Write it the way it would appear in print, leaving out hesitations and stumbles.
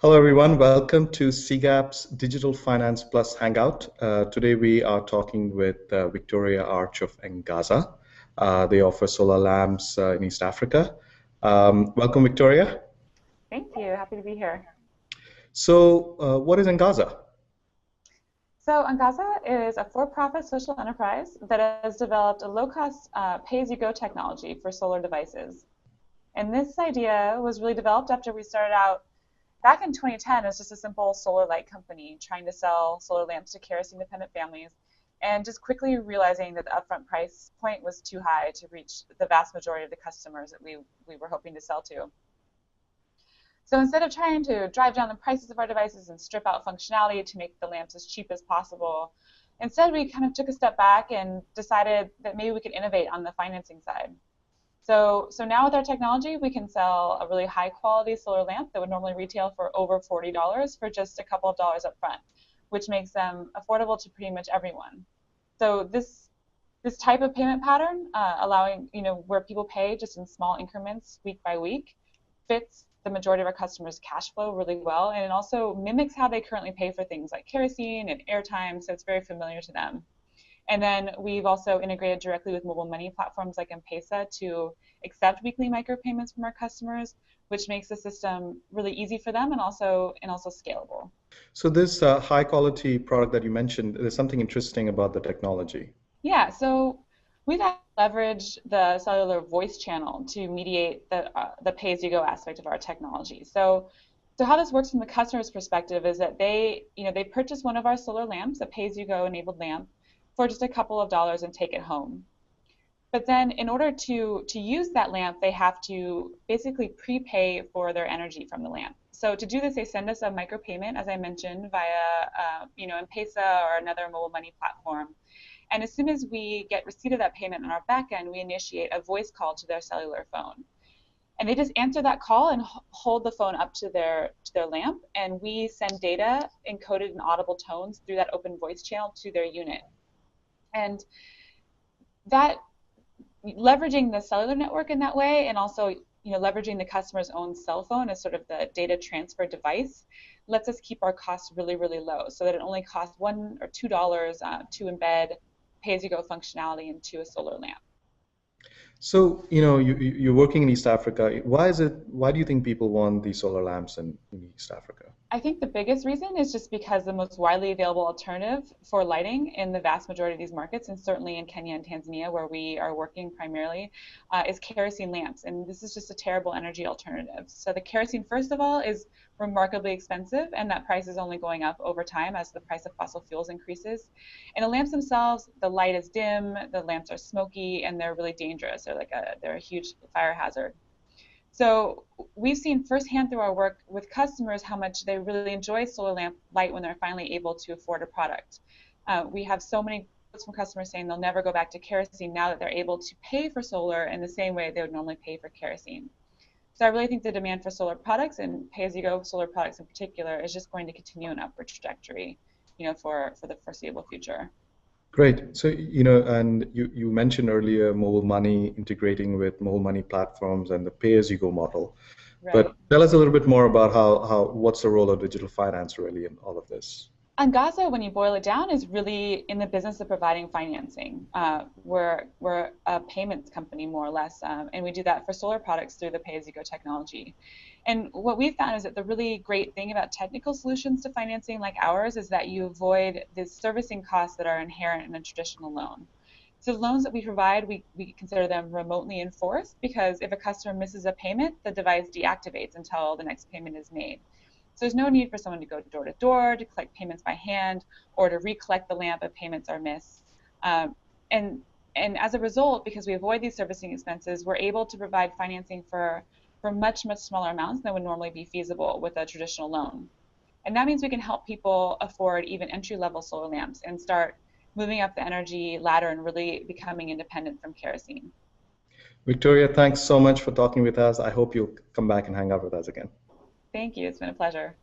Hello, everyone. Welcome to CGAP's Digital Finance Plus Hangout. Today, we are talking with Victoria Arch of Angaza. They offer solar lamps in East Africa. Welcome, Victoria. Thank you. Happy to be here. What is Angaza? So Angaza is a for-profit social enterprise that has developed a low-cost pay-as-you-go technology for solar devices. And this idea was really developed after we started out back in 2010 as just a simple solar light company trying to sell solar lamps to kerosene-dependent families, and just quickly realizing that the upfront price point was too high to reach the vast majority of the customers that we were hoping to sell to. So instead of trying to drive down the prices of our devices and strip out functionality to make the lamps as cheap as possible, instead we kind of took a step back and decided that maybe we could innovate on the financing side. So now with our technology, we can sell a really high quality solar lamp that would normally retail for over $40 for just a couple of dollars up front, which makes them affordable to pretty much everyone. So this type of payment pattern, allowing where people pay just in small increments week by week, fits the majority of our customers' cash flow really well, and it also mimics how they currently pay for things like kerosene and airtime, so it's very familiar to them. And then we've also integrated directly with mobile money platforms like M-Pesa to accept weekly micropayments from our customers, which makes the system really easy for them and also scalable. So this high quality product that you mentioned, there's something interesting about the technology. Yeah, so we've leveraged the cellular voice channel to mediate the pay-as-you-go aspect of our technology. So how this works from the customer's perspective is that they purchase one of our solar lamps, a pay-as-you-go enabled lamp, for just a couple of dollars and take it home. But then in order to use that lamp, they have to basically prepay for their energy from the lamp. So to do this, they send us a micropayment, as I mentioned, via M-Pesa or another mobile money platform. And as soon as we get receipt of that payment on our back end, we initiate a voice call to their cellular phone. And they just answer that call and hold the phone up to their lamp, and we send data encoded in audible tones through that open voice channel to their unit. And that leveraging the cellular network in that way, and also leveraging the customer's own cell phone as sort of the data transfer device, lets us keep our costs really, really low, so that it only costs $1 or $2 to embed pay-as-you-go functionality into a solar lamp. So, you're working in East Africa. Why do you think people want these solar lamps in East Africa? I think the biggest reason is just because the most widely available alternative for lighting in the vast majority of these markets, and certainly in Kenya and Tanzania, where we are working primarily, is kerosene lamps. And this is just a terrible energy alternative. So the kerosene, first of all, is remarkably expensive, and that price is only going up over time as the price of fossil fuels increases. And the lamps themselves, the light is dim, the lamps are smoky, and they're really dangerous. They're a huge fire hazard. So we've seen firsthand through our work with customers how much they really enjoy solar lamp light when they're finally able to afford a product. We have so many quotes from customers saying they'll never go back to kerosene now that they're able to pay for solar in the same way they would normally pay for kerosene. So I really think the demand for solar products, and pay-as-you-go solar products in particular, is just going to continue an upward trajectory, for the foreseeable future. Great. So, and you mentioned earlier mobile money integrating with mobile money platforms and the pay-as-you-go model. Right. But tell us a little bit more about what's the role of digital finance really in all of this? Angaza, when you boil it down, is really in the business of providing financing. We're a payments company, more or less, and we do that for solar products through the pay-as-you-go technology. And what we've found is that the really great thing about technical solutions to financing like ours is that you avoid the servicing costs that are inherent in a traditional loan. So the loans that we provide, we consider them remotely enforced, because if a customer misses a payment, the device deactivates until the next payment is made. So there's no need for someone to door to collect payments by hand, or to recollect the lamp if payments are missed. And as a result, because we avoid these servicing expenses, we're able to provide financing for much, much smaller amounts than would normally be feasible with a traditional loan. And that means we can help people afford even entry-level solar lamps and start moving up the energy ladder and really becoming independent from kerosene. Victoria, thanks so much for talking with us. I hope you'll come back and hang out with us again. Thank you. It's been a pleasure.